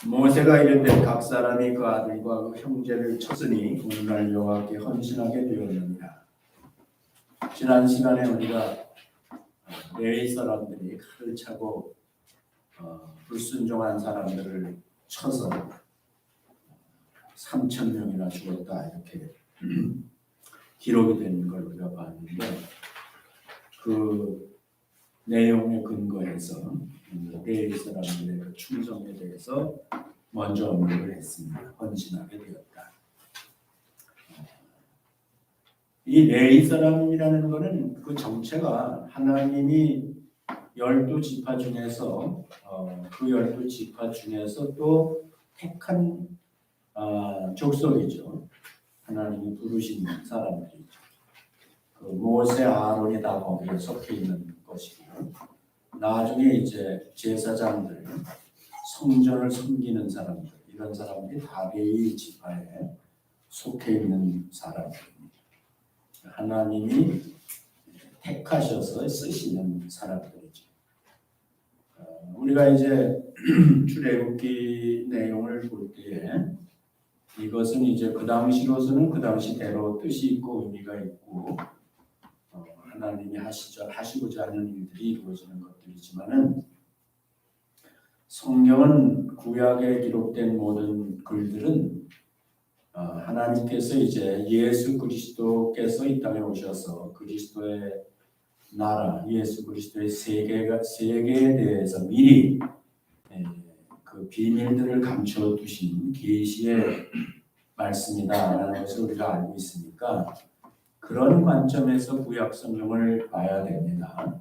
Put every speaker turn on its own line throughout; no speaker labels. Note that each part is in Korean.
모세가 이르되 각 사람이 그 아들과 그 형제를 쳤으니 오늘날 여호와께 헌신하게 되었느니라. 지난 시간에 우리가 레위 사람들이 칼을 차고 불순종한 사람들을 쳐서 3,000명이나 죽었다 이렇게 기록이 되는 걸 우리가 봤는데, 그 내용에 근거해서 레위 사람들의 그 충성에 대해서 먼저 언급을 했습니다. 헌신하게 되었다. 이 레위 사람이라는 것은 그 정체가 하나님이 12지파 중에서 그 12지파 중에서 또 택한 족속이죠. 하나님이 부르신 사람들이죠. 그 모세, 아론이 다 거기에 속해 있는 것이고, 나중에 이제 제사장들, 성전을 섬기는 사람들, 이런 사람들이 다 레위 지파에 속해 있는 사람들입니다. 하나님이 택하셔서 쓰시는 사람들이죠. 우리가 이제 출애굽기 내용을 볼 때에 이것은 이제 그 당시로서는 그 당시대로 뜻이 있고 의미가 있고 하나님이 하시고자 하는 일들이 이루어지는 것들이지만은, 성경은 구약에 기록된 모든 글들은 하나님께서 이제 예수 그리스도께서 이 땅에 오셔서 그리스도의 나라, 예수 그리스도의 세계에 대해서 미리 그 비밀들을 감춰 두신 계시의 말씀이다라는 것을 우리가 알고 있으니까, 그런 관점에서 구약 성경을 봐야 됩니다.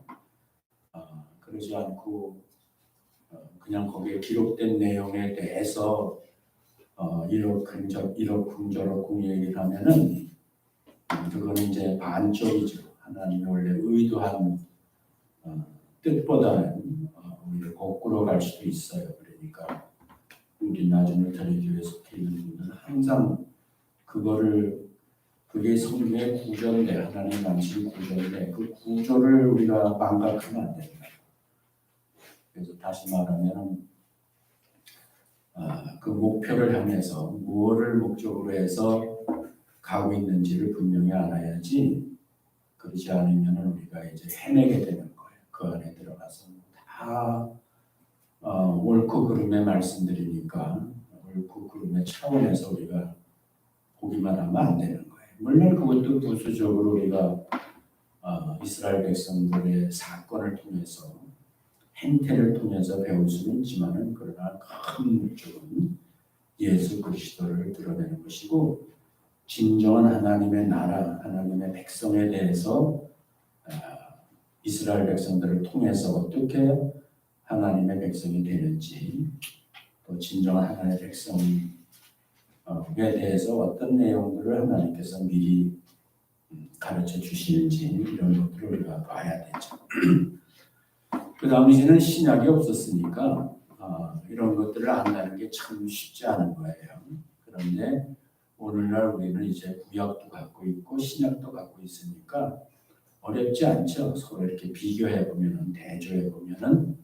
그러지 않고 그냥 거기에 기록된 내용에 대해서 이러쿵저러쿵 얘기를 하면은 그거는 이제 반쪽이죠. 하나님이 원래 의도한 뜻보다는 오히려 거꾸로 갈 수도 있어요. 그러니까 우리 나중에 자리교회에 속해 있는 분들은 항상 그게 성경의 구조인데, 하나님 당시 구조인데 그 구조를 우리가 망각하면 안 됩니다. 그래서 다시 말하면 그 목표를 향해서 무엇을 목적으로 해서 가고 있는지를 분명히 알아야지, 그러지 않으면 우리가 이제 헤매게 되는 거예요. 그 안에 들어가서 다 옳고 그름의 말씀들이니까 옳고 그름의 차원에서 우리가 보기만 하면 안 되는 거예요. 물론 그것도 부수적으로 우리가 이스라엘 백성들의 사건을 통해서, 행태를 통해서 배울 수는 있지만은, 그러나 큰 목적은 예수 그리스도를 드러내는 것이고, 진정한 하나님의 나라, 하나님의 백성에 대해서 이스라엘 백성들을 통해서 어떻게 하나님의 백성이 되는지, 또 진정한 하나님의 백성에 대해서 어떤 내용들을 하나님께서 미리 가르쳐 주시는지, 이런 것들을 우리가 봐야 되죠. 그 당시에는 신약이 없었으니까 이런 것들을 안다는 게 참 쉽지 않은 거예요. 그런데 오늘날 우리는 이제 구약도 갖고 있고 신약도 갖고 있으니까 어렵지 않죠. 서로 이렇게 비교해 보면은, 대조해 보면은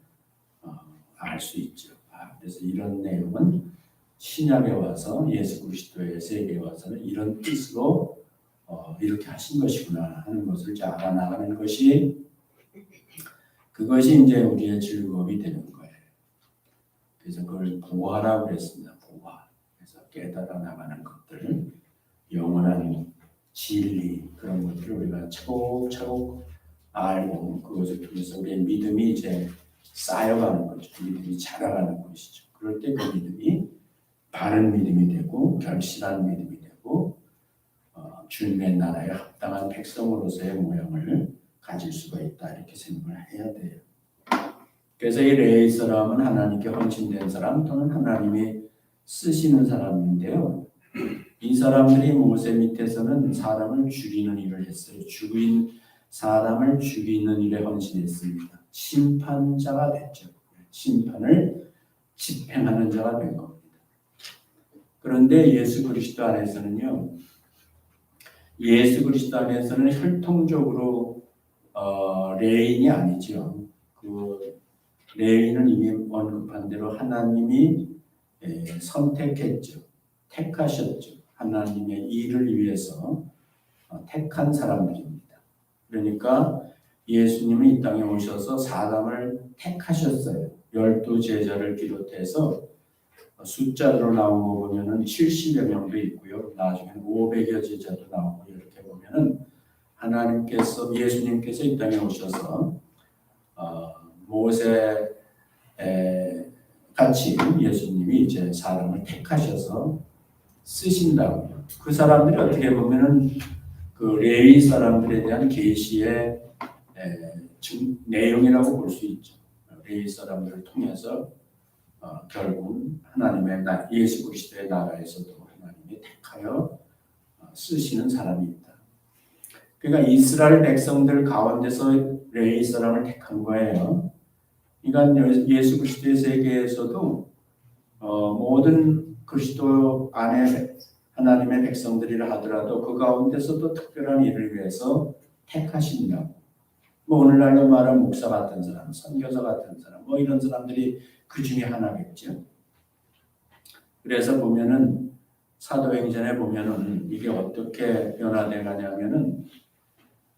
알 수 있죠. 그래서 이런 내용은 신약에 와서 예수 그리스도의 세계에 와서는 이런 뜻으로 이렇게 하신 것이구나 하는 것을 이제 알아나가는 그것이 이제 우리의 즐거움이 되는 거예요. 그래서 그걸 보화라고 그랬습니다. 보화. 그래서 깨달아 나가는 것들, 영원한 진리, 그런 것들을 우리가 차곡차곡 알고, 그것을 통해서 우리의 믿음이 이제 쌓여가는 거죠. 믿음이 자라가는 것이죠. 그럴 때 그 믿음이 바른 믿음이 되고, 결실한 믿음이 되고, 주님의 나라에 합당한 백성으로서의 모양을 가질 수가 있다, 이렇게 생각을 해야 돼요. 그래서 이 레위 사람은 하나님께 헌신된 사람, 또는 하나님이 쓰시는 사람인데요. 이 사람들이 모세 밑에서는 사람을 죽이는 일을 했어요. 사람을 죽이는 일에 헌신했습니다. 심판자가 됐죠. 심판을 집행하는 자가 된 겁니다. 그런데 예수 그리스도 안에서는 혈통적으로 레인이 아니죠. 그 레인은 이미 언급한 대로 하나님이 선택했죠. 택하셨죠. 하나님의 일을 위해서 택한 사람들입니다. 그러니까 예수님이 이 땅에 오셔서 사람을 택하셨어요. 12제자를 비롯해서 숫자로 나온 거 보면은 70여 명도 있고요. 나중에는 500여 제자도 나오고 이렇게 보면은 하나님께서 예수님께서 이 땅에 오셔서 모세 같이 예수님이 이제 사람을 택하셔서 쓰신다고요. 그 사람들이 어떻게 보면은 그 레위 사람들에 대한 계시의 내용이라고 볼 수 있죠. 레위 사람들을 통해서 결국 하나님의 예수 그리스도의 나라에서도 하나님이 택하여 쓰시는 사람입니다. 그러니까 이스라엘 백성들 가운데서 레위 사람을 택한 거예요. 그러니까 예수 그리스도의 세계에서도 모든 그리스도 안에 하나님의 백성들이라 하더라도 그 가운데서도 특별한 일을 위해서 택하신다고. 뭐 오늘날로 말하면 목사 같은 사람, 선교사 같은 사람, 뭐 이런 사람들이 그 중에 하나겠죠. 그래서 보면은 사도행전에 보면은 이게 어떻게 변화돼 가냐면은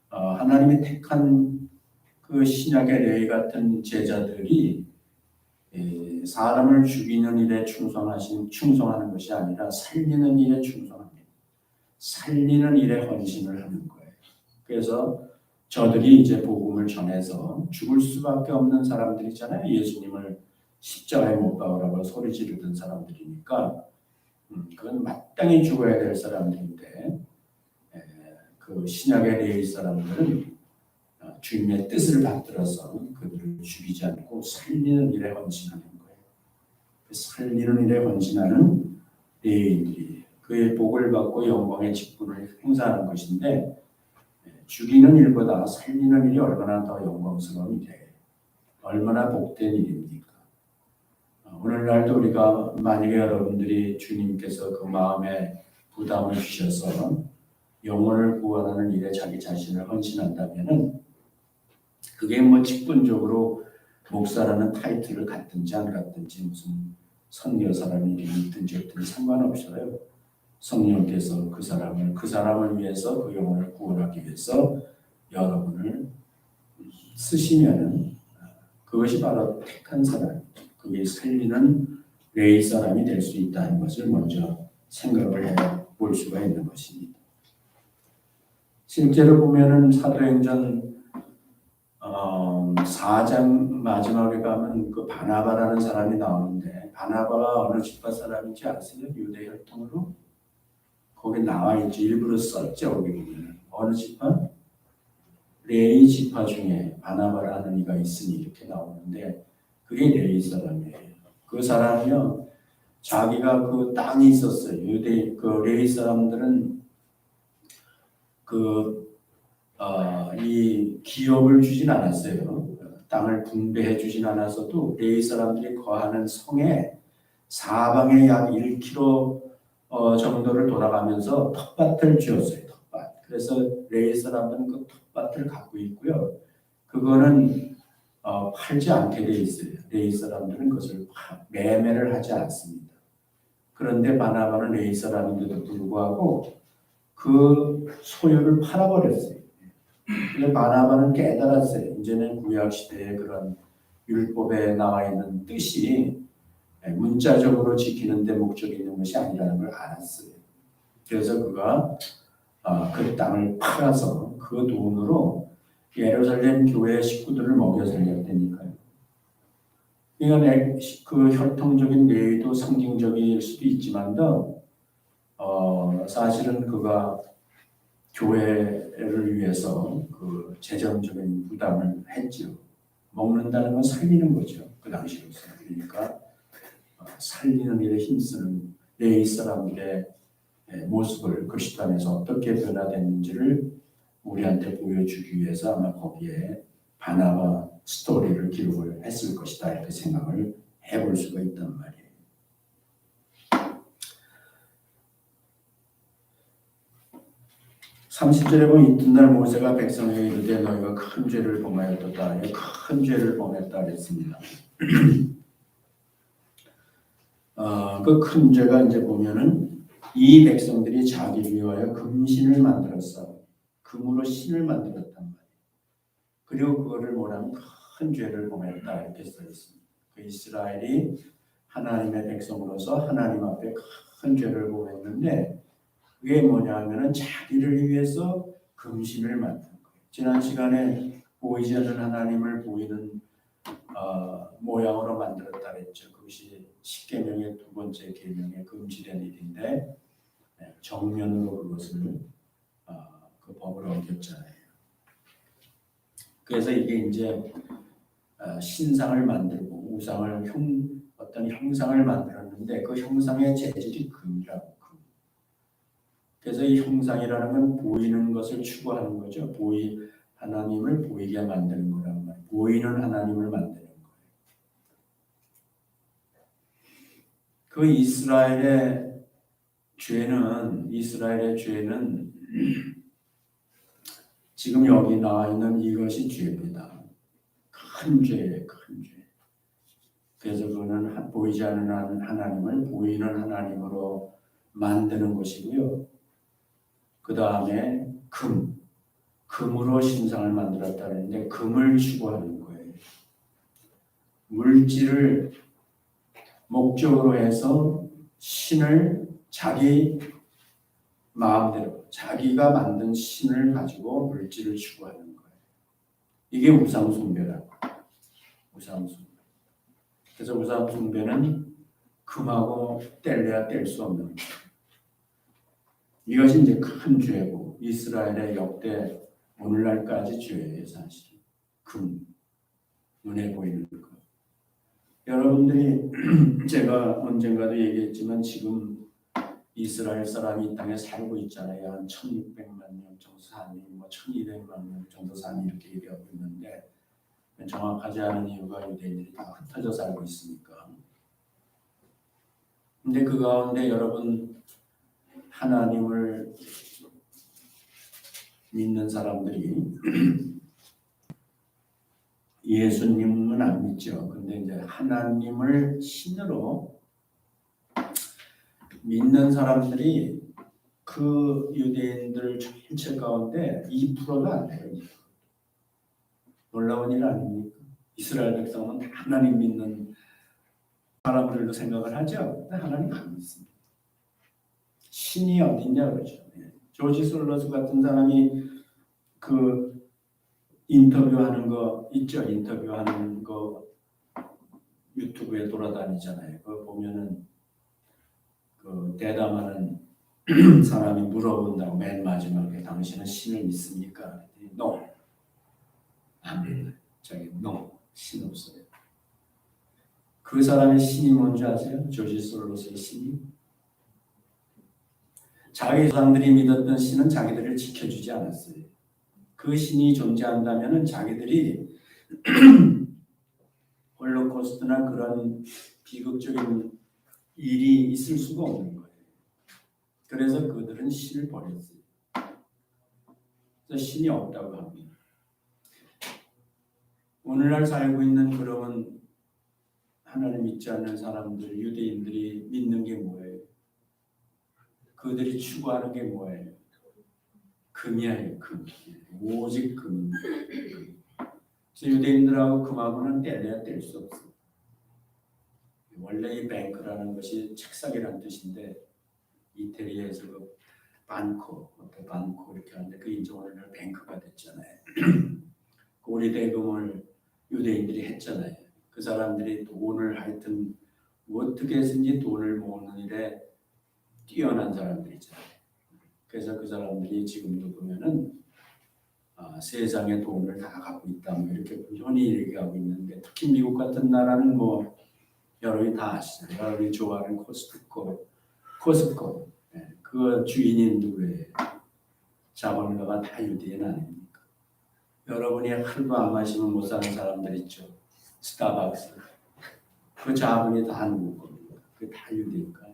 하나님이 택한 그 신약의 레위 같은 제자들이 사람을 죽이는 일에 충성하는 것이 아니라 살리는 일에 충성합니다. 살리는 일에 헌신을 하는 거예요. 그래서 저들이 이제 복음을 전해서 죽을 수밖에 없는 사람들이잖아요. 예수님을 십자가에 못 박으라고 소리 지르던 사람들이니까 그건 마땅히 죽어야 될 사람들인데 그 신약의 레위 사람들은 주님의 뜻을 받들어서 그들을 죽이지 않고 살리는 일에 헌신하는 거예요. 살리는 일에 헌신하는 레위인들이 그의 복을 받고 영광의 직분을 행사하는 것인데 죽이는 일보다 살리는 일이 얼마나 더 영광스러운 일이에요. 얼마나 복된 일입니까? 오늘날도 우리가 만약에 여러분들이 주님께서 그 마음에 부담을 주셔서 영혼을 구원하는 일에 자기 자신을 헌신한다면은 그게 뭐 직분적으로 목사라는 타이틀을 갖든지 안 갖든지 무슨 선교사라는 이름이 있든지 없든지 상관없어요. 성령께서 그 사람을 위해서 그 영혼을 구원하기 위해서 여러분을 쓰시면은 그것이 바로 택한 사람, 그게 살리는 레위 사람이 될 수 있다는 것을 먼저 생각을 해볼 수가 있는 것입니다. 실제로 보면은 사도행전 4장 마지막에 가면 그 바나바라는 사람이 나오는데 바나바가 어느 지파 사람인지 아세요? 유대 혈통으로? 거기 나와 있지. 일부러 썼죠. 거기 보면 어느 지파? 레위 지파 중에 바나바라는 이가 있으니 이렇게 나오는데 그게 레위 사람이에요. 그 사람이요 자기가 그 땅이 있었어요. 그 레위 사람들은 이 기업을 주진 않았어요. 땅을 분배해 주진 않았어도 레위 사람들이 거하는 성에 사방에 약 1km 정도를 돌아가면서 텃밭을 지었어요. 텃밭. 그래서 레위 사람들은 그 텃밭을 갖고 있고요. 그거는 팔지 않게 돼 있어요. 레위 사람들은 그것을 매매를 하지 않습니다. 그런데 바나바는 레위 사람인데도 불구하고 그 소유를 팔아버렸어요. 근데 바나바는 깨달았어요. 이제는 구약 시대의 그런 율법에 나와 있는 뜻이 문자적으로 지키는 데 목적이 있는 것이 아니라는 걸 알았어요. 그래서 그가 그 땅을 팔아서 그 돈으로 예루살렘 교회 식구들을 먹여 살렸다니까요. 그러니까 그 혈통적인 레위도 상징적일 수도 있지만도 사실은 그가 교회를 위해서 그 재정적인 부담을 했죠. 먹는다는 건 살리는 거죠. 그 당시로서. 그러니까 살리는 일에 힘쓰는 레위 사람들의 모습을 그리스도 안에서 어떻게 변화됐는지를 우리한테 보여주기 위해서 아마 거기에 바나바 스토리를 기록을 했을 것이다 이렇게 생각을 해볼 수가 있단 말이에요. 30절에 보면 이튿날 모세가 백성에게 이르되 너희가 큰 죄를 범하였도다. 큰 죄를 범했다 그랬습니다. 그 큰 죄가 이제 보면은 이 백성들이 자기를 위하여 금신을 만들었어. 금으로 신을 만들었단 말이에요. 그리고 그거를 뭐라면 큰 죄를 범했다 이렇게 써 있습니다. 그 이스라엘이 하나님의 백성으로서 하나님 앞에 큰 죄를 범했는데 그게 뭐냐 하면은 자기를 위해서 금신을 만든 거예요. 지난 시간에 보이지 않는 하나님을 보이는 모양으로 만들었다 그랬죠. 그것이 십계명의 두 번째 계명에 금지된 일인데 정면으로 그것을 그 법을 어겼잖아요. 그래서 이게 이제 신상을 만들고 우상을 어떤 형상을 만들었는데 그 형상의 재질이 금이라고. 그래서 이 형상이라는 건 보이는 것을 추구하는 거죠. 하나님을 보이게 만드는 거란 말이에요. 보이는 하나님을 만드는 거예요. 그 이스라엘의 죄는 지금 여기 나와 있는 이것이 죄입니다. 큰 죄예요, 큰 죄. 그래서 그거는 보이지 않는 하나님을 보이는 하나님으로 만드는 것이고요. 그 다음에 금으로 신상을 만들었다는데 금을 추구하는 거예요. 물질을 목적으로 해서 신을 자기 마음대로 자기가 만든 신을 가지고 물질을 추구하는 거예요. 이게 우상 숭배라고. 우상 숭배. 그래서 우상 숭배는 금하고 뗄래야 뗄 수 없는 거예요. 이것이 이제 큰 죄고 이스라엘의 역대 오늘날까지 죄예요. 사실 눈에 보이는 것. 여러분들이 제가 언젠가도 얘기했지만 지금 이스라엘 사람이 이 땅에 살고 있잖아요. 한 1600만 명 정도 사니 1200만 명 정도 사니 이렇게 얘기하고 있는데 정확하지 않은 이유가 유대인들이 다 흩어져 살고 있으니까. 근데 그 가운데 여러분 하나님을 믿는 사람들이 예수님은 안 믿죠. 근데 이제 하나님을 신으로 믿는 사람들이 그 유대인들 전체 가운데 2%가 안 돼요. 놀라운 일 아닙니까? 이스라엘 백성은 다 하나님 믿는 사람들로 생각을 하죠. 근데 하나님 안 믿습니다. 신이 어딨냐 그러죠. 조지 솔로스 같은 사람이 그 인터뷰하는 거 있죠. 인터뷰하는 거 유튜브에 돌아다니잖아요. 그거 보면은 그 대담하는 사람이 물어본다고 맨 마지막에 당신은 신을 믿습니까? No. 안 믿어요. 저기 no. 신 없어요. 그 사람의 신이 뭔지 아세요? 조지 솔로스의 신이? 자기 조상들이 믿었던 신은 자기들을 지켜주지 않았어요. 그 신이 존재한다면 자기들이 홀로코스트나 그런 비극적인 일이 있을 수가 없는 거예요. 그래서 그들은 신을 버렸어요. 그래서 신이 없다고 합니다. 오늘날 살고 있는 그런 하나님 믿지 않는 사람들, 유대인들이 믿는 게 뭐예요? 그들이 추구하는 게 뭐예요? 금이에요, 금. 오직 금입니다. 그래서 유대인들하고 금하고는 뗄래야 뗄 수 없어요. 원래 이 뱅크라는 것이 책상이라는 뜻인데 이태리에서 그 반코 이렇게 하는데 그 이제 오늘날 뱅크가 됐잖아요. 고리 대금을 유대인들이 했잖아요. 그 사람들이 돈을 하여튼 어떻게 해서든지 돈을 모으는 일에 뛰어난 사람들이잖아요. 그래서 그 사람들이 지금도 보면은 세상의 돈을 다 갖고 있다 뭐 이렇게 흔히 얘기하고 있는데 특히 미국 같은 나라는 뭐 여러분이 다 아시죠. 여러분이 좋아하는 코스트코 그 주인이 누구예요? 자본가가 다 유대인 아닙니까? 여러분이 하루도 안 마시면 못 사는 사람들 있죠. 스타벅스 그 자본이 다 누구 겁니까? 그게 다 유대인가?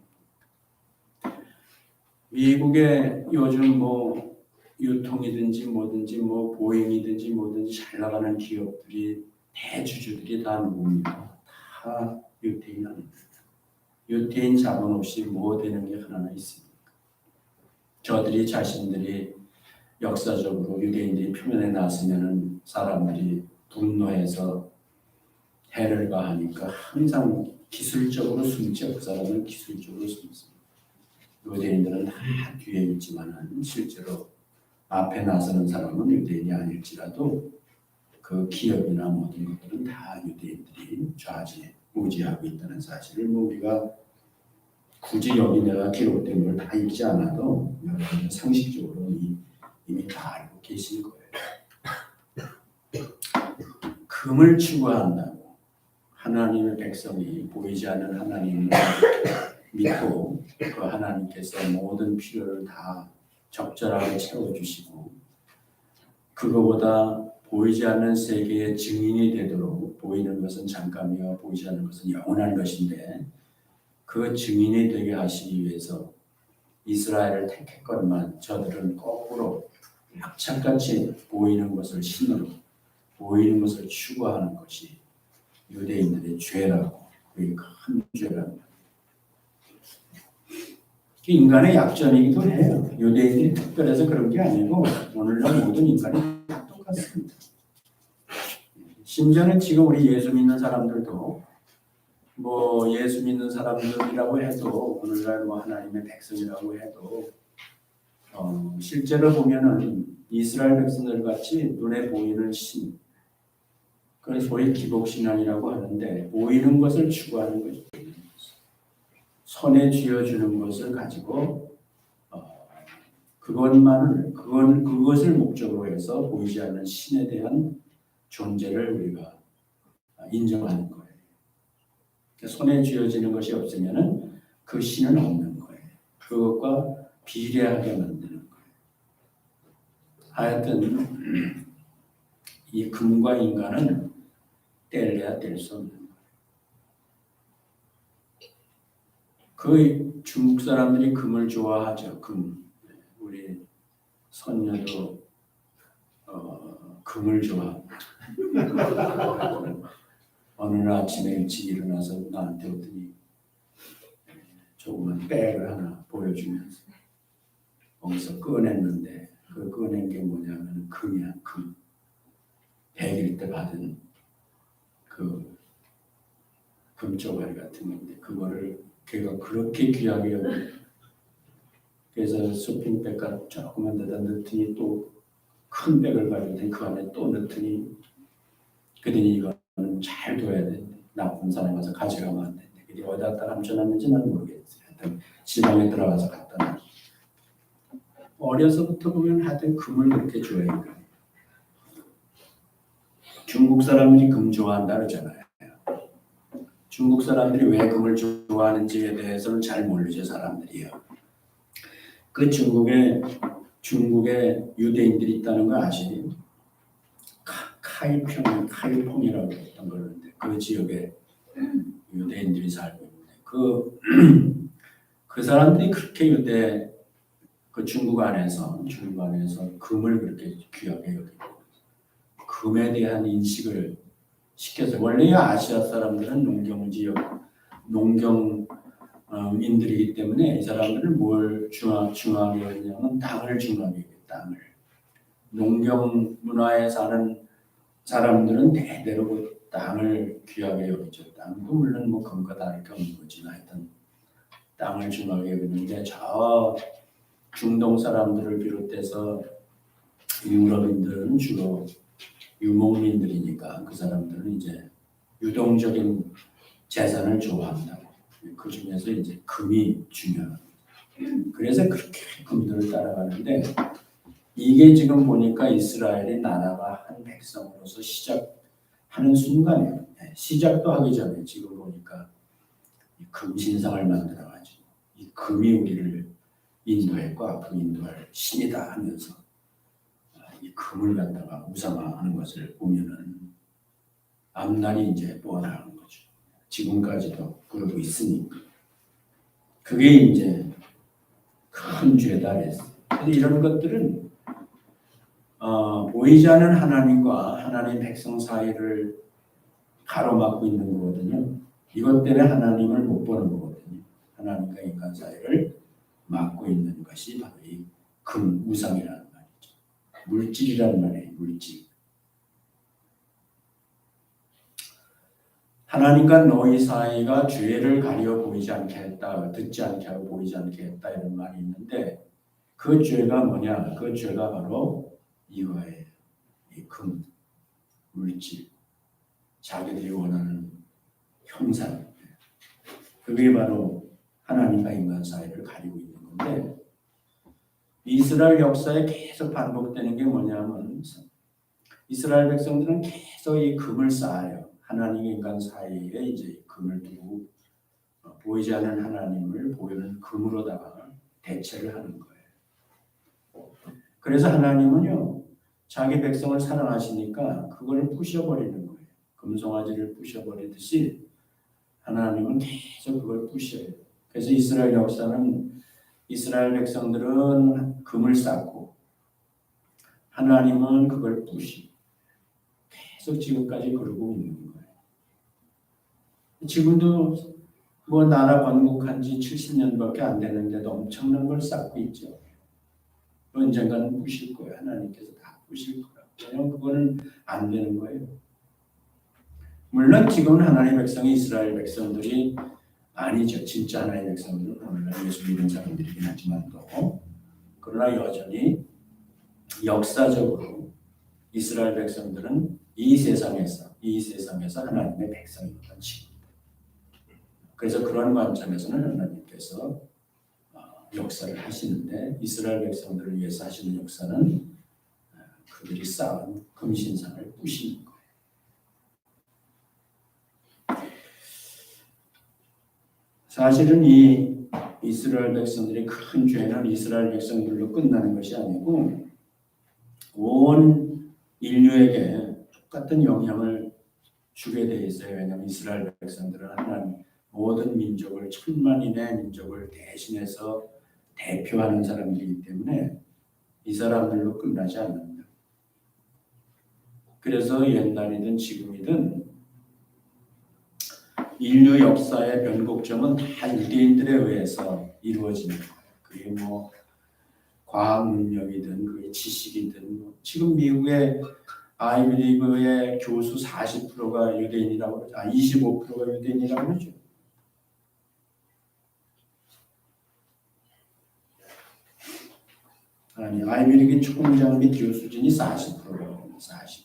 미국의 요즘 뭐 유통이든지 뭐든지 뭐 보행이든지 뭐든지 잘 나가는 기업들이 대주주들이 다 누굽니까? 다 유대인 아닙니까? 유대인 자본 없이 뭐 되는 게 하나 있습니까? 저들이 자신들이 역사적으로 유대인들이 표면에 나서면은 사람들이 분노해서 해를 가하니까 항상 기술적으로 숨죠. 그 사람은 기술적으로 숨습니다. 유대인들은 다 뒤에 있지만 실제로 앞에 나서는 사람은 유대인이 아닐지라도 그 기업이나 모든 것들은 다 유대인들이 좌지우지하고 있다는 사실을 우리가 굳이 여기 내가 기록된 걸 다 읽지 않아도 여러분은 상식적으로 이미 다 알고 계실 거예요. 금을 추구한다고 하나님의 백성이 보이지 않는 하나님을 믿고 그 하나님께서 모든 필요를 다 적절하게 채워주시고 그거보다 보이지 않는 세계의 증인이 되도록 보이는 것은 잠깐이요 보이지 않는 것은 영원한 것인데 그 증인이 되게 하시기 위해서 이스라엘을 택했건만 저들은 거꾸로 악착같이 보이는 것을 신으로 보이는 것을 추구하는 것이 유대인들의 죄라고 그게 큰 죄랍니다. 인간의 약점이기도 해요. 유대인들이 특별해서 그런 게 아니고 오늘날 모든 인간이 다 똑같습니다. 심지어는 지금 우리 예수 믿는 사람들도 뭐 예수 믿는 사람들이라고 해도 오늘날 뭐 하나님의 백성이라고 해도 실제로 보면은 이스라엘 백성들 같이 눈에 보이는 신 그걸 소위 기복신앙이라고 하는데 보이는 것을 추구하는 거죠. 손에 쥐어주는 것을 가지고 그것을 목적으로 해서 보이지 않는 신에 대한 존재를 우리가 인정하는 거예요. 손에 쥐어지는 것이 없으면은 그 신은 없는 거예요. 그것과 비례하게 만드는 거예요. 하여튼 이 금과 인간은 뗄래야 뗄 수 없는 거예요. 그 중국 사람들이 금을 좋아하죠. 금. 우리 손녀도 금을 좋아합니다. 어느 날 아침에 일찍 일어나서 나한테 오더니 조그만 백을 하나 보여주면서 거기서 꺼냈는데 그 꺼낸 게 뭐냐면 금이야. 금. 100일 때 받은 그 금조가리 같은 건데 그거를 걔가 그렇게 귀하게 여겨. 그래서 쇼핑백과 조그만 데다 넣더니 또 큰 백을 가지고 그 안에 또 넣더니 그더니 이거는 잘 둬야 돼. 나쁜 사람이 와서 가져가면 안 된대. 근데 어디다 감춰놨는지 난 모르겠어요. 하여튼 지방에 들어가서 갖다 놨어. 어려서부터 보면 하여튼 금을 그렇게 좋아해요. 중국 사람들이 금 좋아한다 그러잖아요. 중국 사람들이 왜 금을 좋아하는지에 대해서는 잘 모르죠. 사람들이요. 그 중국에 유대인들이 있다는 거 아시죠? 카이퐁이라고 했던 거였는데 그 지역에 유대인들이 살고 있는데 그 사람들이 그렇게 중국 안에서 금을 그렇게 귀하게 여기고 금에 대한 인식을 시켜서 원래 아시아 사람들은 농경민들이기 때문에 이 사람들은 뭘 중요하게 여기냐면 땅을 중요하게 여겨요. 땅을. 농경 문화에 사는 사람들은 대대로 그 땅을 귀하게 여기죠. 땅도 물론 뭐 금과 다를 게 없는 거지만 하여튼 땅을 중요하게 여기는데 저 중동 사람들을 비롯해서 유럽인들은 주로 유목민들이니까 그 사람들은 이제 유동적인 재산을 좋아한다고. 그 중에서 이제 금이 중요합니다. 그래서 그렇게 금들을 따라가는데 이게 지금 보니까 이스라엘의 나라가 한 백성으로서 시작하는 순간이에요. 시작도 하기 전에 지금 보니까 금 신상을 만들어가지고 이 금이 우리를 인도했고 앞으로 인도할 신이다 하면서 이 금을 갖다가 우상화하는 것을 보면은 앞날이 이제 뻔하는 거죠. 지금까지도 그러고 있으니까 그게 이제 큰 죄다 했어요. 그래서 이런 것들은 보이지 않는 하나님과 하나님 백성 사이를 가로막고 있는 거거든요. 이것 때문에 하나님을 못 보는 거거든요. 인간 사회를 막고 있는 것이 바로 이 금, 우상이라는 말이죠. 물질이라는 말이에요. 물질. 하나님과 너희 사이가 죄를 가려 보이지 않게 했다, 듣지 않게 하고 보이지 않게 했다 이런 말이 있는데 그 죄가 뭐냐? 그 죄가 바로 이거예요. 이 금, 물질, 자기들이 원하는 형상. 그게 바로 하나님과 인간 사이를 가리고 있는 건데 이스라엘 역사에 계속 반복되는 게 뭐냐면 이스라엘 백성들은 계속 이 금을 쌓아요. 하나님과 인간 사이에 이제 금을 두고 보이지 않는 하나님을 보이는 금으로다가 대체를 하는 거예요. 그래서 하나님은요 자기 백성을 사랑하시니까 그걸 부셔버리는 거예요. 금송아지를 부셔버리듯이 하나님은 계속 그걸 부셔요. 그래서 이스라엘 역사는 이스라엘 백성들은 금을 쌓고 하나님은 그걸 부시고 계속 지금까지 그러고 있는 거예요. 지금도 뭐 나라 건국한 지 70년밖에 안 되는데도 엄청난 걸 쌓고 있죠. 언젠가는 부실 거예요. 하나님께서 다 부실 거예요. 왜냐하면 그거는 안 되는 거예요. 물론 지금은 하나님의 백성이 이스라엘 백성들이 아니죠. 진짜 하나님의 백성들은 오늘날 예수 믿는 사람들이긴 하지만도 그러나 여전히 역사적으로 이스라엘 백성들은 이 세상에서 하나님의 백성이거든요. 그래서 그런 관점에서는 하나님께서 역사를 하시는데 이스라엘 백성들을 위해서 하시는 역사는 그들이 쌓은 금신상을 부시는 거예요. 사실은 이 이스라엘 백성들의 큰 죄는 이스라엘 백성들로 끝나는 것이 아니고 온 인류에게 똑같은 영향을 주게 돼 있어요. 왜냐하면 이스라엘 백성들은 하나님 모든 민족을 천만인의 민족을 대신해서 대표하는 사람들이기 때문에 이 사람들로 끝나지 않는다. 그래서 옛날이든 지금이든 인류 역사의 변곡점은 다 유대인들에 의해서 이루어지는 거예요. 그게 뭐 과학 능력이든 그게 지식이든 지금 미국의 아이비리그의 교수 40%가 유대인이라고 그러죠. 25%가 유대인이라고 그러죠. 아니 아이비리그 총장 및 교수진이 40%라고 40%.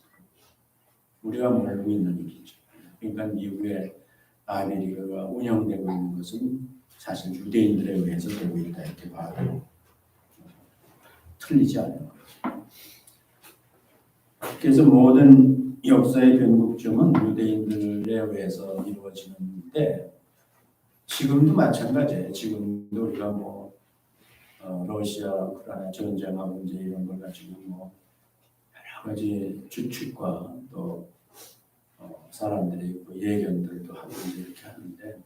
우리가 모르고 있는 일이죠. 그러니까 미국의 아이비리그가 운영되고 있는 것은 사실 유대인들에 의해서 되고 있다 이렇게 봐도 틀리지 않는 거죠. 그래서 모든 역사의 변곡점은 유대인들에 의해서 이루어지는데 지금도 마찬가지예요. 지금도 우리가 뭐 러시아, 우크라이나 전쟁하고 이제 이런 걸 가지고 뭐 여러 가지 추측과 또 사람들이 있고 예견들도 하고 이제 이렇게 하는데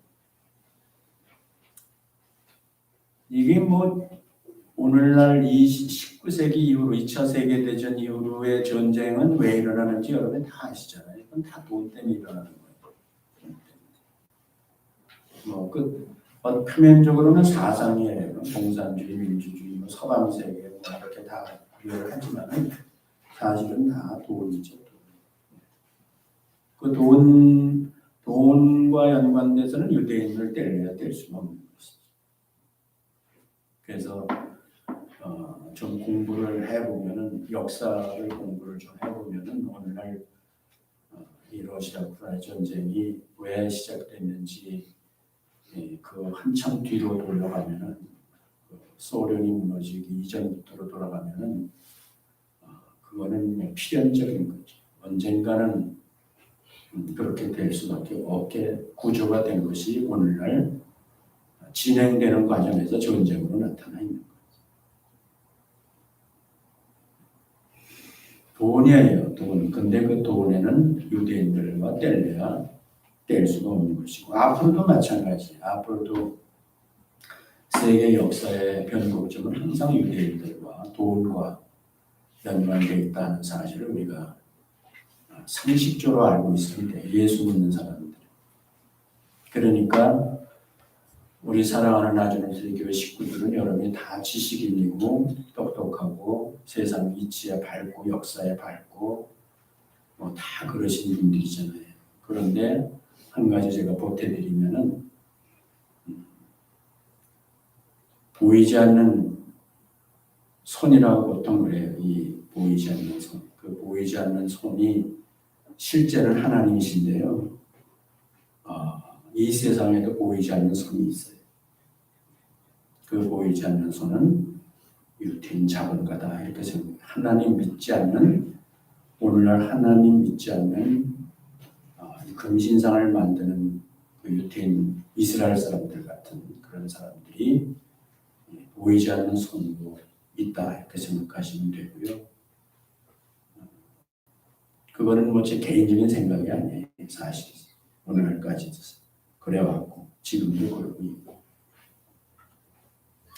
이게 뭐 오늘날 이 19세기 이후로 2차 세계대전 이후로의 전쟁은 왜 일어나는지 여러분 다 아시잖아요. 이건 다 돈 때문에 일어나는 거예요. 표면적으로는 사상이에요. 공산주의, 민주주의, 뭐 서방세계 뭐 이렇게 다 비교를 하지만 사실은 다 돈이죠. 그 돈과 연관돼서는 유대인을 뗄래야 뗄 수가 없는 것이죠. 그래서 좀 공부를 해보면은 역사를 공부를 좀 해보면은 오늘날 이 러시아 우크라이나 전쟁이 왜 시작됐는지 그 한참 뒤로 돌아가면은 소련이 무너지기 이전부터로 돌아가면은 그거는 필연적인 거죠. 언젠가는 그렇게 될 수밖에 없게 구조가 된 것이 오늘날 진행되는 과정에서 전쟁으로 나타나 있는 거예요. 돈이에요, 돈. 근데 그 돈에는 유대인들과 뗄래야 뗄 수가 없는 것이고 앞으로도 마찬가지. 앞으로도 세계 역사의 변곡점은 항상 유대인들과 돈과 연관되어 있다는 사실을 우리가 상식적으로 알고 있습니다. 예수 믿는 사람들. 그러니까 우리 사랑하는 나주노트리 교회 식구들은 여러분이 다 지식인이고 똑똑하고 세상 이치에 밝고 역사에 밝고 뭐 다 그러신 분들이잖아요. 그런데 한 가지 제가 보태드리면은 보이지 않는 손이라고 보통 그래요. 이 보이지 않는 손. 그 보이지 않는 손이 실제는 하나님이신데요. 이 세상에도 보이지 않는 손이 있어요. 그 보이지 않는 손은 유태인 작은 거다. 이렇게 생각해요. 하나님 믿지 않는, 오늘날 하나님 믿지 않는 금신상을 만드는 그 유태인 이스라엘 사람들 같은 그런 사람들이 보이지 않는 손도 있다. 이렇게 생각하시면 되고요. 그거는 뭐 제 개인적인 생각이 아니에요. 사실 오늘날까지도 그래왔고 지금도 그러고 있고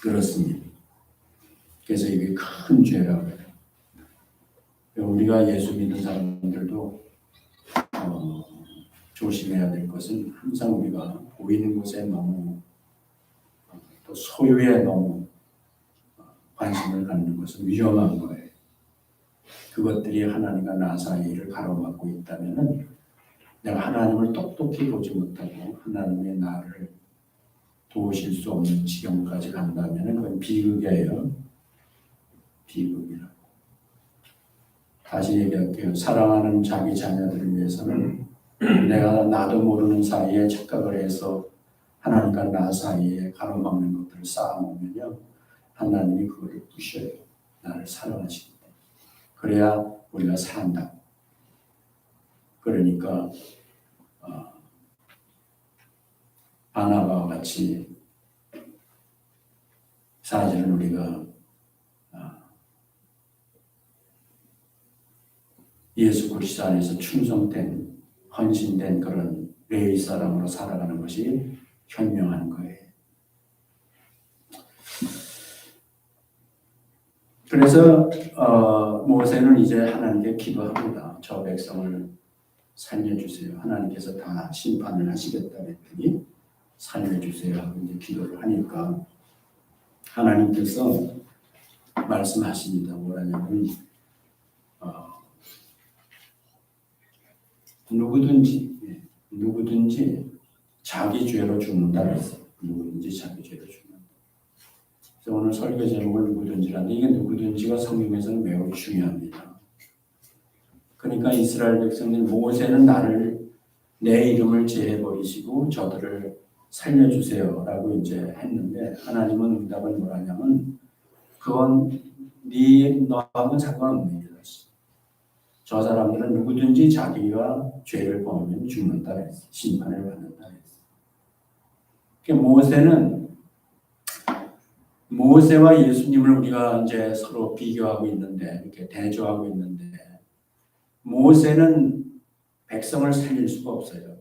그렇습니다. 그래서 이게 큰 죄라고 해요. 우리가 예수 믿는 사람들도 조심해야 될 것은 항상 우리가 보이는 것에 너무 또 소유에 너무 관심을 갖는 것은 위험한 거예요. 그것들이 하나님과 나 사이를 가로막고 있다면 내가 하나님을 똑똑히 보지 못하고 하나님의 나를 도우실 수 없는 지경까지 간다면 그건 비극이에요. 비극이라고. 다시 얘기할게요. 사랑하는 자기 자녀들을 위해서는 내가 나도 모르는 사이에 착각을 해서 하나님과 나 사이에 가로막는 것들을 쌓아놓으면요. 하나님이 그거를 부셔요. 나를 사랑하시기 때문에. 그래야 우리가 산다. 그러니까 바나바와 같이 사실은 우리가 예수 그리스도 안에서 충성된 헌신된 그런 레위 사람으로 살아가는 것이 현명한 거예요. 그래서 모세는 이제 하나님께 기도합니다. 저 백성을 살려주세요. 하나님께서 다 심판을 하시겠다 했더니 살려주세요 하고 이제 기도를 하니까 하나님께서 말씀하십니다. 뭐라냐면 누구든지 자기 죄로 죽는다 그랬어요. 누구든지 자기 죄로 죽는다. 그래서 오늘 설교 제목을 누구든지라는데 이게 누구든지가 성경에서는 매우 중요합니다. 그러니까 이스라엘 백성들 모세는 내 이름을 제해버리시고 저들을 살려주세요라고 이제 했는데 하나님은 응답은 뭐라냐면 그건 너하고는 상관없는 일이다. 저 사람들은 누구든지 자기가 죄를 범하면 죽는다 했어요. 심판을 받는다 했어요. 그러니까 모세와 예수님을 우리가 이제 서로 비교하고 있는데 이렇게 대조하고 있는데 모세는 백성을 살릴 수가 없어요.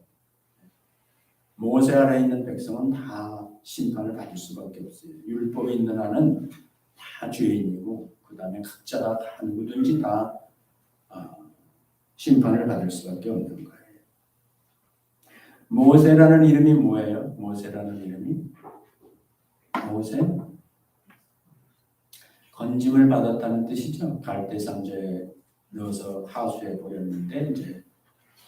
모세 아래 있는 백성은 다 심판을 받을 수밖에 없어요. 율법에 있는 한은 다 죄인이고 그 다음에 각자가 누구든지 다 심판을 받을 수밖에 없는 거예요. 모세라는 이름이 뭐예요? 모세라는 이름이 모세? 건짐을 받았다는 뜻이죠. 갈대 상자에 넣어서 하수에 보였는데 이제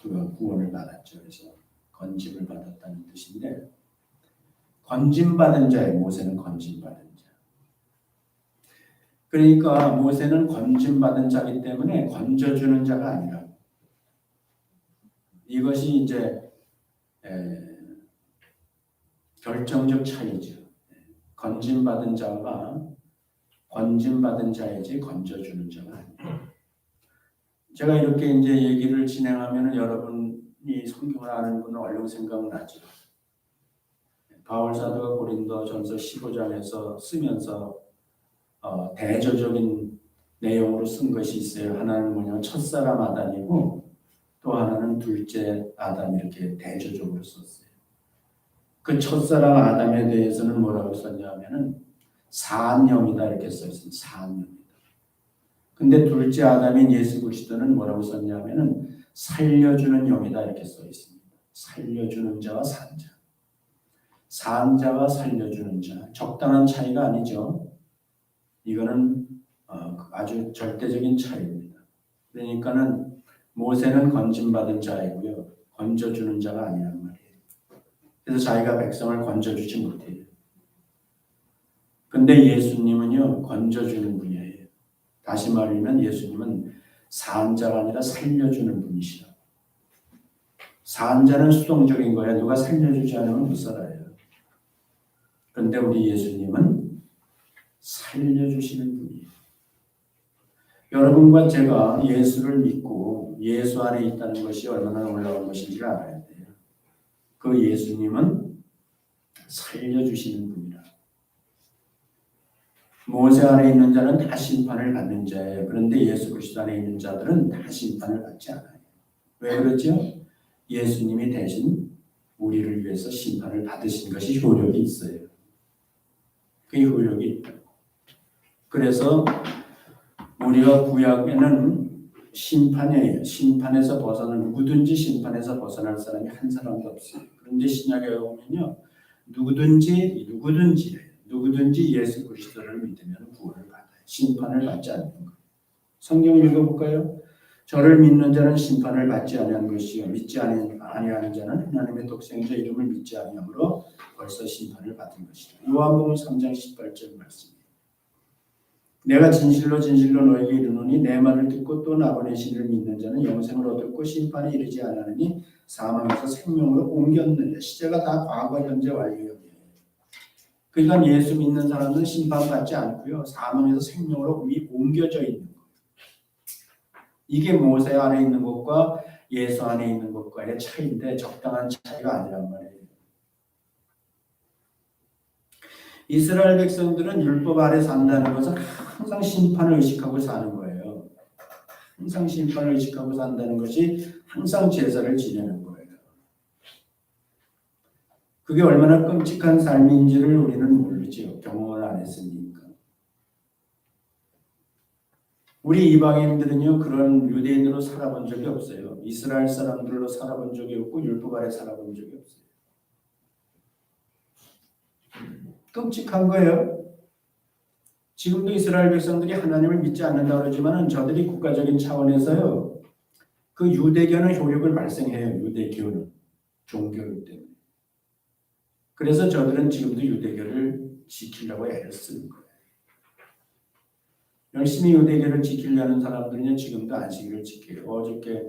그가 구원을 받았죠. 그래서 건짐을 받았다는 뜻인데 건짐받은 자예요. 모세는 건짐받은 자. 그러니까 모세는 건짐받은 자이기 때문에 건져주는 자가 아니라 이것이 이제 결정적 차이죠. 건짐받은 자가 건짐받은 자이지 건져주는 자가 아니에요. 제가 이렇게 이제 얘기를 진행하면 여러분이 성경을 아는 분은 얼른 생각나죠. 바울 사도가 고린도전서 15장에서 쓰면서 대조적인 내용으로 쓴 것이 있어요. 하나는 뭐냐면 첫사람 아담이고 또 하나는 둘째 아담 이렇게 대조적으로 썼어요. 그 첫사람 아담에 대해서는 뭐라고 썼냐면은 사함영이다 이렇게 써있어요. 사함영이다. 근데 둘째 아담인 예수 그리스도는 뭐라고 썼냐면은 살려주는 영이다 이렇게 써있습니다. 살려주는 자와 산자. 산 자와 살려주는 자, 적당한 차이가 아니죠. 이거는 아주 절대적인 차이입니다. 그러니까는 모세는 건짐받은 자이고요. 건져주는 자가 아니란 말이에요. 그래서 자기가 백성을 건져주지 못해요. 근데 예수님은요, 건져주는 분이에요. 다시 말하면 예수님은 산자가 아니라 살려주는 분이시라. 산자는 수동적인 거야. 누가 살려주지 않으면 못 살아요. 그런데 우리 예수님은 살려주시는 분이에요. 여러분과 제가 예수를 믿고 예수 안에 있다는 것이 얼마나 놀라운 것인지를 알아야 돼요. 그 예수님은 살려주시는 분이라. 모세 안에 있는 자는 다 심판을 받는 자예요. 그런데 예수 그리스도 안에 있는 자들은 다 심판을 받지 않아요. 왜 그렇죠? 예수님이 대신 우리를 위해서 심판을 받으신 것이 효력이 있어요. 그 효력이 있다. 그래서 우리가 구약에는 심판이에요. 심판에서 벗어날, 누구든지 심판에서 벗어날 사람이 한 사람도 없어요. 그런데 신약에 보면요, 누구든지 예수 그리스도를 믿으면 구원을 받아요. 심판을 받지 않는 거예요. 성경 읽어볼까요? 저를 믿는 자는 심판을 받지 아니한 것이요 믿지 아니하는 자는 하나님의 독생자 이름을 믿지 아니하므로 벌써 심판을 받은 것이다. 요한복음 3장 18절 말씀이에요. 내가 진실로 너에게 이르노니 내 말을 듣고 또 나 보내신 이를 믿는 자는 영생을 얻었고 심판에 이르지 않으니 사망에서 생명으로 옮겼느냐. 시제가 다 과거, 현재, 완료형이에요. 그러니까 예수 믿는 사람은 심판받지 않고요. 사망에서 생명으로 이미 옮겨져 있는 거예요. 이게 모세 안에 있는 것과 예수 안에 있는 것과의 차이인데 적당한 차이가 아니란 말이에요. 이스라엘 백성들은 율법 아래 산다는 것은 항상 심판을 의식하고 사는 거예요. 항상 심판을 의식하고 산다는 것이 항상 제사를 지내는 거예요. 그게 얼마나 끔찍한 삶인지를 우리는 모르죠. 경험을 안 했으니까. 우리 이방인들은요, 그런 유대인으로 살아본 적이 없어요. 이스라엘 사람들로 살아본 적이 없고 율법 아래 살아본 적이 없어요. 끔찍한 거예요. 지금도 이스라엘 백성들이 하나님을 믿지 않는다고 그러지만 저들이 국가적인 차원에서요, 그 유대교는 효력을 발생해요. 유대교는 종교이기 때문에. 그래서 저들은 지금도 유대교를 지키려고 애를 쓰는 거예요. 열심히 유대교를 지키려는 사람들은 지금도 안식일을 지켜요. 어저께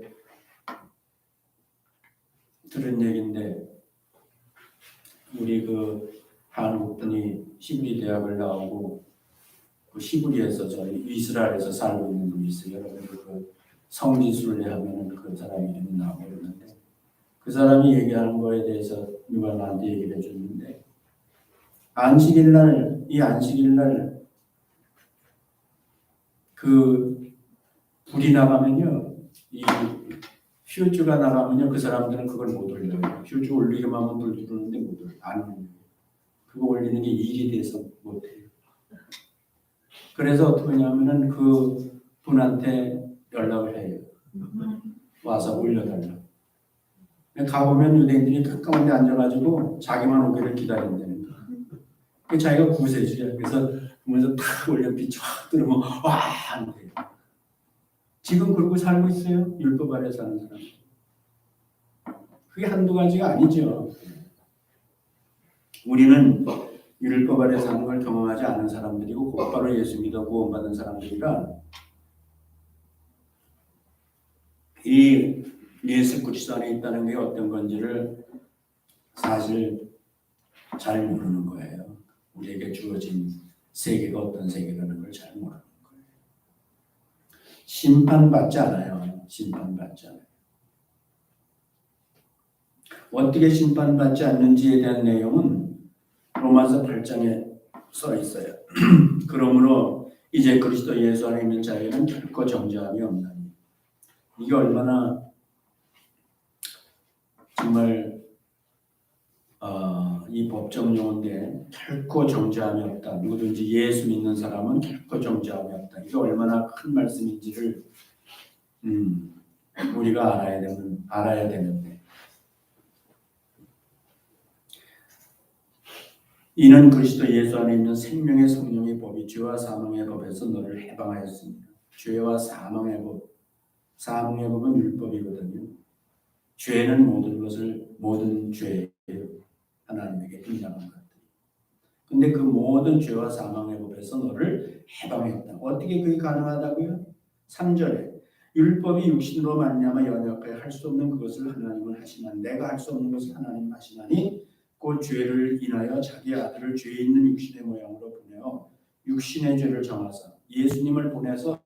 들은 얘기인데 우리 그 한국 분이 히브리 대학을 나오고 그 히브리에서 저희 이스라엘에서 살고 있는 분이 있어요. 여러분들 그 성지순례 하면은 그 사람 이름이 나오고 그러는데 그 사람이 얘기하는 거에 대해서 누가 나한테 얘기를 해줬는데 이 안식일 날 그 불이 나가면요, 이 휴즈가 나가면요, 그 사람들은 그걸 못 올려요. 휴즈 올리기만 하면 불 들어오는데 못 올려요. 안 올려요. 그거 올리는 게 일이 돼서 못 해요. 그래서 어떻게 하냐면은 그 분한테 연락을 해요. 와서 올려달라고. 가보면 유대인들이 가까운 데 앉아가지고 자기만 오기를 기다린다는 거예요. 자기가 구세주야. 그래서 보면서 탁 올려 빛이 확 들어오면 와! 안 돼요. 지금 그러고 살고 있어요. 율법 아래 사는 사람. 그게 한두 가지가 아니죠. 우리는 율법 아래 사는 걸 경험하지 않은 사람들이고 곧바로 예수 믿어 구원받은 사람들이라 이 예수 그리스도 안에 있다는 게 어떤 건지를 사실 잘 모르는 거예요. 우리에게 주어진 세계가 어떤 세계라는 걸 잘 모르는 거예요. 심판받지 않아요. 심판받지 않아요. 어떻게 심판받지 않는지에 대한 내용은 로마서 8장에 써 있어요. 그러므로 이제 그리스도 예수 안에 있는 자에게는 결코 정죄함이 없나니. 이게 얼마나 정말 이 법정 용어인데 결코 정죄함이 없다. 누구든지 예수 믿는 사람은 결코 정죄함이 없다. 이게 얼마나 큰 말씀인지를 우리가 알아야 되는데 이는 그리스도 예수 안에 있는 생명의 성령의 법이 죄와 사망의 법에서 너를 해방하였습니다. 죄와 사망의 법, 사망의 법은 율법이거든요. 죄는 모든 죄 하나님에게 인정한 것들. 근데 그 모든 죄와 사망의 법에서 너를 해방했다. 어떻게 그게 가능하다고요? 3절에 율법이 육신으로 말미암아 연약하여 할 수 없는 그것을 하나님은 하시나니 내가 할 수 없는 것을 하나님 하시나니 곧 죄를 인하여 자기 아들을 죄 있는 육신의 모양으로 보내어 육신의 죄를 정하사 예수님을 보내서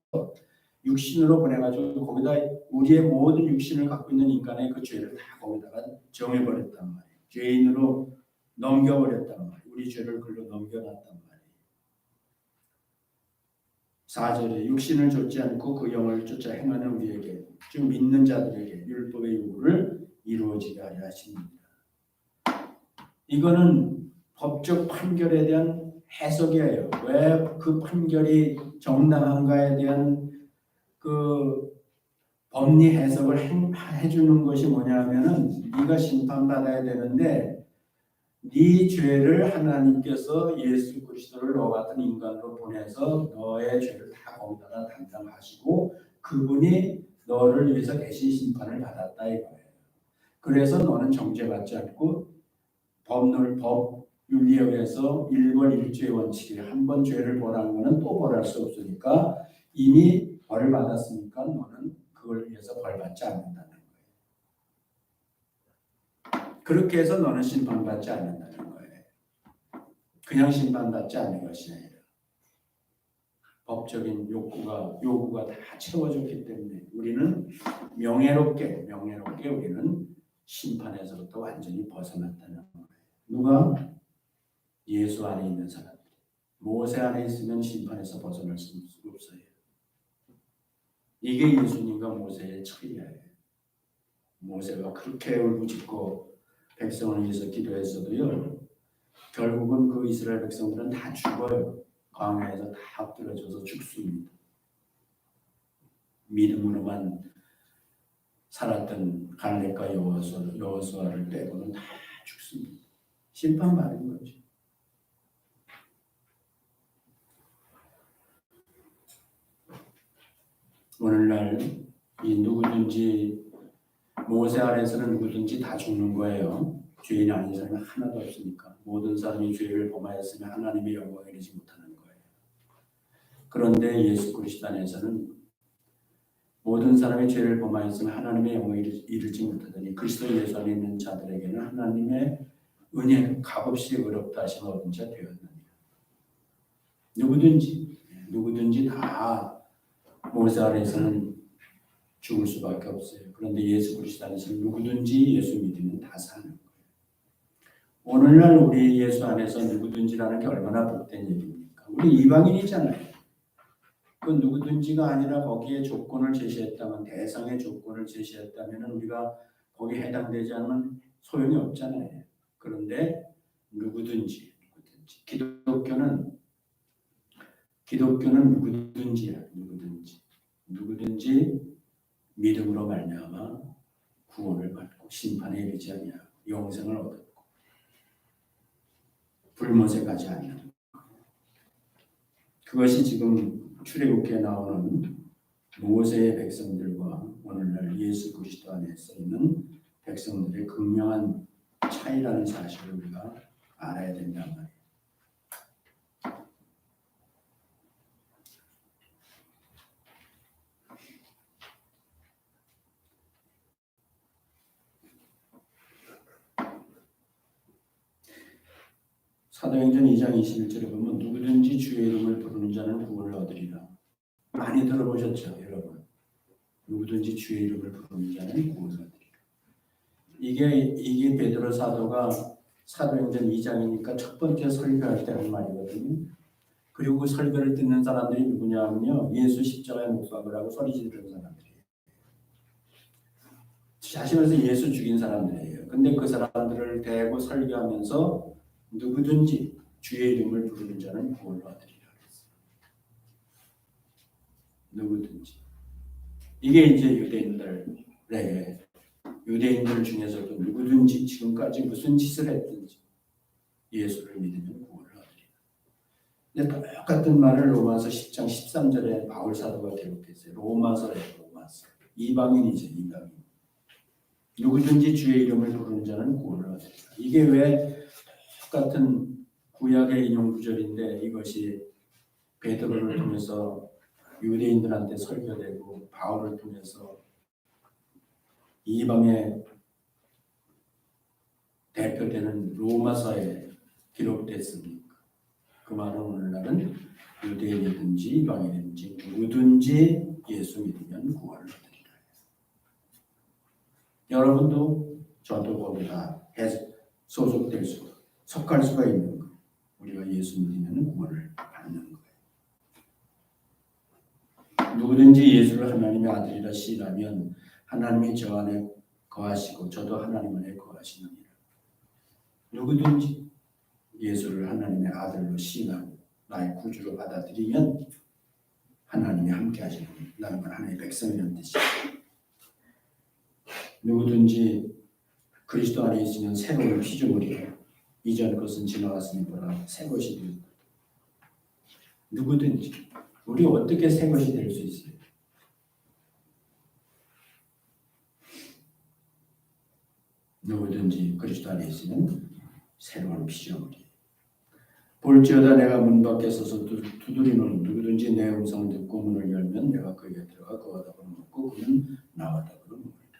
육신으로 보내가지고 거기다 우리의 모든 육신을 갖고 있는 인간의 그 죄를 다 거기다가 정해버렸단 말이에요. 죄인으로 넘겨버렸단 말이에요. 우리 죄를 글로 넘겨놨단 말이에요. 4절에 육신을 좇지 않고 그 영을 쫓아 행하는 우리에게 즉 믿는 자들에게 율법의 요구를 이루어지게 하려 하십니다. 이거는 법적 판결에 대한 해석이에요. 왜 그 판결이 정당한가에 대한 그 법리 해석을 해주는 것이 뭐냐면은 네가 심판받아야 되는데 네 죄를 하나님께서 예수 그리스도를 너 같은 인간으로 보내서 너의 죄를 다 거기다가 담당하시고 그분이 너를 위해서 대신 심판을 받았다 이거예요. 그래서 너는 정죄받지 않고 법 윤리에 의해서 1번 1주의 원칙이 한 번 죄를 벌한 거는 또 벌할 수 없으니까 이미 벌을 받았으니까 너는 그걸 위해서 벌받지 않는다는 거예요. 그렇게 해서 너는 심판받지 않는다는 거예요. 그냥 심판받지 않는 것이 아니라 법적인 요구가 다 채워졌기 때문에 우리는 명예롭게 우리는 심판에서부터 완전히 벗어났다는 거예요. 누가? 예수 안에 있는 사람들. 모세 안에 있으면 심판에서 벗어날 수 없어요. 이게 예수님과 모세의 차이예요. 모세가 그렇게 울부짖고 백성을 위해서 기도했어도요. 결국은 그 이스라엘 백성들은 다 죽어요. 광야에서 다 엎드려져서 죽습니다. 믿음으로만 살았던 갈렙과 여호수아를 빼고는 다 죽습니다. 심판받은 거죠. 오늘날 이 누구든지 모세 아래에서는 누구든지 다 죽는 거예요. 죄인이 아닌 사람이 하나도 없으니까 모든 사람이 죄를 범하였으면 하나님의 영광을 이루지 못하는 거예요. 그런데 예수 그리스도 안에서는 모든 사람이 죄를 범하였으면 하나님의 영광을 이루지 못하더니 그리스도 예수 안에 있는 자들에게는 하나님의 은혜 값없이 의롭다 하심을 얻은 자 되었느니라. 누구든지 다 모세 아래에서는 죽을 수밖에 없어요. 그런데 예수 그리스도 안에서는 누구든지 예수 믿으면 다 사는 거예요. 오늘날 우리 예수 안에서 누구든지라는 게 얼마나 복된 얘기입니까? 우리 이방인이잖아요. 그 누구든지가 아니라 거기에 조건을 제시했다면 대상의 조건을 제시했다면 우리가 거기에 해당되지 않으면 소용이 없잖아요. 그런데 누구든지 기독교는 누구든지야. 누구든지 믿음으로 말미암아 구원을 받고 심판에 이르지 아니하고 영생을 얻었고 불못에 가지 아니하고 그것이 지금 출애굽기에 나오는 모세의 백성들과 오늘날 예수 그리스도 안에서 있는 백성들의 극명한 차이라는 사실을 우리가 알아야 된단 말이에요. 사도행전 2장 21절에 보면 누구든지 주의 이름을 부르는 자는 구원을 얻으리라. 많이 들어보셨죠, 여러분? 누구든지 주의 이름을 부르는 자는 구원을 얻으리라. 이게 베드로 사도가 사도행전 2장이니까 첫 번째 설교할 때 한 말이거든요. 그리고 그 설교를 듣는 사람들이 누구냐면요, 예수 십자가에 못 박으라고 소리 지르는 사람들이에요. 자신에서 예수 죽인 사람들이에요. 근데 그 사람들을 대고 설교하면서 누구든지 주의 이름을 부르는 자는 구원을 얻으리라 그랬어요. 누구든지. 이게 이제 유대인들 중에서도 누구든지 지금까지 무슨 짓을 했든지 예수를 믿으면 근데 똑같은 말을 로마서 10장 13절에 바울 사도가 기록했어요. 로마서예요. 로마서. 이방인이죠. 이방인. 누구든지 주의 이름을 부르는 자는 구원을 얻으리라. 이게 왜 똑같은 구약의 인용 구절인데 이것이 베드로를 통해서 유대인들한테 설교되고 바울을 통해서 이방의 대표되는 로마서에 기록됐습니까? 그 말은 오늘날은 유대인이든지 이방인이든지 누구든지 예수 믿으면 구원을 얻으리라. 여러분도 저도 거기다 소속될 수, 속할 수가 있는 거예요. 우리가 예수 믿으면 구원을 받는 거예요. 누구든지 예수를 하나님의 아들이라 시인하면 하나님이 저 안에 거하시고 저도 하나님 안에 거하시느니라. 누구든지 예수를 하나님의 아들로 시인하고 나의 구주로 받아들이면 하나님이 함께 하시는 나는 하나님의 백성이라는 뜻이에요. 누구든지 그리스도 안에 있으면 새로운 피조물이에요. 이전 것은 지나갔으니 보라 새 것이 되었다. 누구든지 우리 어떻게 새 것이 될 수 있어요? 누구든지 그리스도 안에 있으면 새로운 피조물이에요. 볼지어다 내가 문 밖에 서서 두드리노니 누구든지 내 음성을 듣고 문을 열면 내가 그에게 들어가 그와 더불어 먹고 그는 나와 더불어 먹으리라.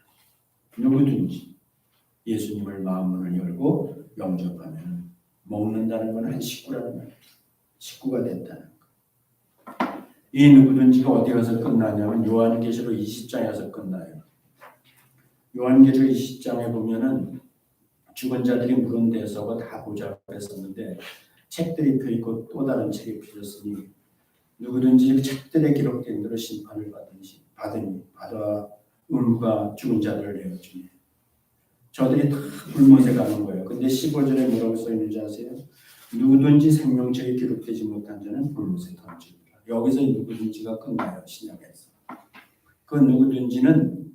누구든지 예수님을 마음문을 열고 영접하면 먹는다는 건 한 식구라는 말이에요. 식구가 됐다는 거. 이 누구든지가 어디 가서 끝나냐면 요한계시록 20장에서 끝나요. 요한계시록 20장에 보면은 죽은 자들이 묵은 데서가 다 보좌 앞에 섰는데 책들이 펴있고 또 다른 책이 펴졌으니 누구든지 그 책들에 기록된 대로 심판을 받아 음과 죽은 자들을 내어주니 저들이 다 불못에 가는 거예요. 근데 15절에 뭐라고 써있는지 아세요? 누구든지 생명책에 기록되지 못한 자는 불못에 던지리라. 여기서 누구든지가 끝나요. 신약에서. 그 누구든지는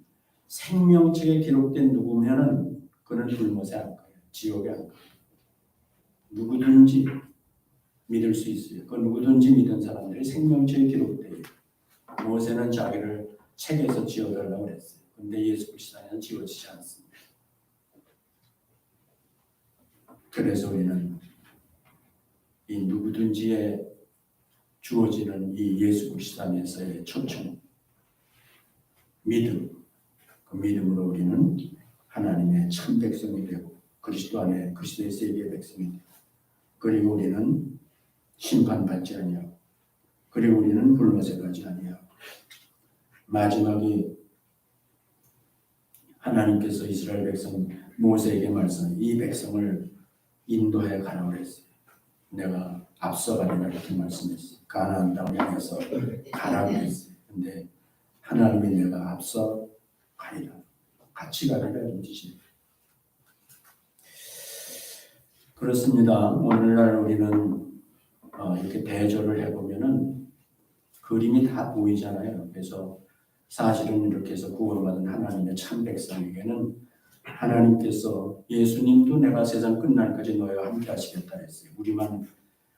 생명책에 기록된 누구면은 그는 불못에 안 가요. 지옥에 안 가요. 누구든지 믿을 수 있어요. 그 누구든지 믿은 사람들이 생명책에 기록돼요. 모세는 자기를 책에서 지워달라고 그랬어요. 근데 예수 그리스도는 지워지지 않습니다. 그래서 우리는 이 누구든지에 주어지는 이 예수 그리스도 안에서의 초청, 믿음, 그 믿음으로 우리는 하나님의 참 백성이 되고 그리스도 안에 그리스도의 세계의 백성이 되고 그리고 우리는 심판받지 아니하고 그리고 우리는 불못에 가지 아니하고 마지막에 하나님께서 이스라엘 백성 모세에게 말씀 이 백성을 인도해 가라고 했어요. 내가 앞서 가리라 이렇게 말씀했어요. 가나안 땅을 향해서 가라고 했어요. 근데 하나님이 내가 앞서 가리라 같이 가리라는 뜻이에요. 그렇습니다. 오늘날 우리는 이렇게 대조를 해보면은 그림이 다 보이잖아요. 그래서 사실은 이렇게 해서 구원받은 하나님의 참 백성에게는 하나님께서 예수님도 내가 세상 끝날까지 너희와 함께 하시겠다 했어요.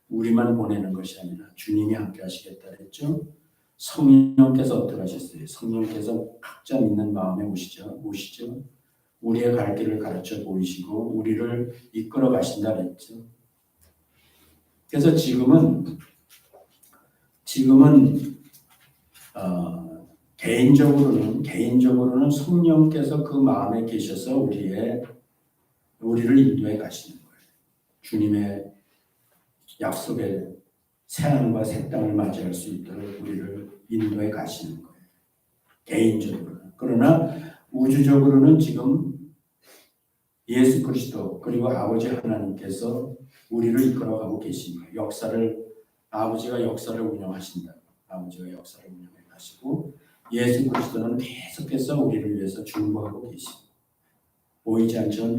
우리만 보내는 것이 아니라 주님이 함께 하시겠다 했죠. 성령께서 어떻게 하셨어요? 성령께서 각자 믿는 마음에 오시죠. 우리의 갈 길을 가르쳐 보이시고 우리를 이끌어 가신다 했죠. 그래서 지금은 개인적으로는 성령께서 그 마음에 계셔서 우리를 인도해 가시는 거예요. 주님의 약속의 새하늘과 새 땅을 맞이할 수 있도록 우리를 인도해 가시는 거예요. 개인적으로는. 그러나 우주적으로는 지금 예수 그리스도 그리고 아버지 하나님께서 우리를 이끌어가고 계신 거예요. 아버지가 역사를 운영하신다. 아버지가 역사를 운영해 가시고 예수 그리스도는 계속해서 우리를 위해서 중보하고 계시고 보이지 않지만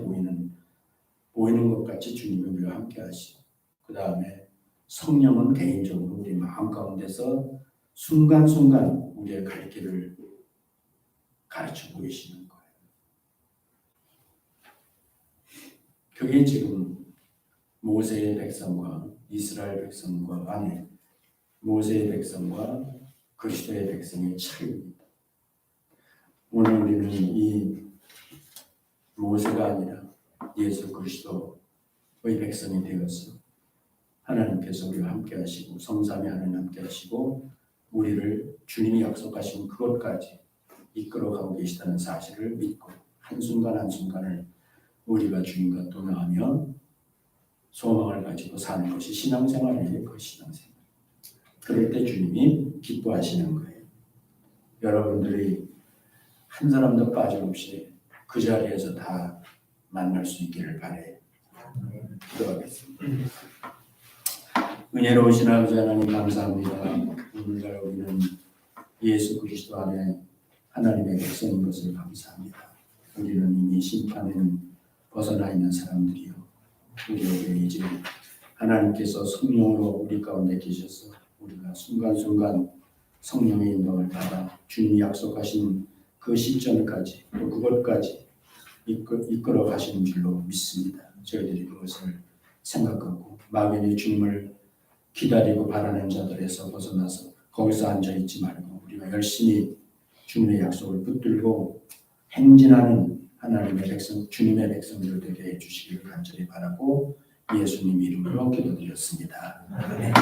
보이는 것 같이 주님이 우리와 함께 하시고 그 다음에 성령은 개인적으로 우리 마음 가운데서 순간순간 우리의 갈 길을 가르쳐 보이시는 거예요. 그게 지금 모세의 백성과 이스라엘 백성과 아니 모세의 백성과 그리스도의 백성의 차이입니다. 오늘 우리는 이 모세가 아니라 예수 그리스도의 백성이 되어서 하나님께서 우리와 함께 하시고 성삼위 하나님 함께 하시고 우리를 주님이 약속하신 그것까지 이끌어가고 계시다는 사실을 믿고 한순간 한순간을 우리가 주님과 동행하며 소망을 가지고 사는 것이 신앙생활이에요. 그 신앙생활. 그럴 때 주님이 기뻐하시는 거예요. 여러분들이 한 사람도 빠짐없이 그 자리에서 다 만날 수 있기를 바라요. 기도하겠습니다. 은혜로우신 아버지 하나님 감사합니다. 오늘날 우리는 예수 그리스도 안에 하나님의 백성인 것을 감사합니다. 우리는 이미 심판은 벗어나 있는 사람들이요. 우리에게 이제 하나님께서 성령으로 우리 가운데 계셔서 우리가 순간순간 성령의 인도를 받아 주님이 약속하신 그 시점까지 또 그것까지 이끌어 가시는 줄로 믿습니다. 저희들이 그것을 생각하고 막연히 주님을 기다리고 바라는 자들에서 벗어나서 거기서 앉아있지 말고 우리가 열심히 주님의 약속을 붙들고 행진하는 하나님의 백성, 주님의 백성들 되게 해주시기를 간절히 바라고 예수님 이름으로 기도드렸습니다. 아멘.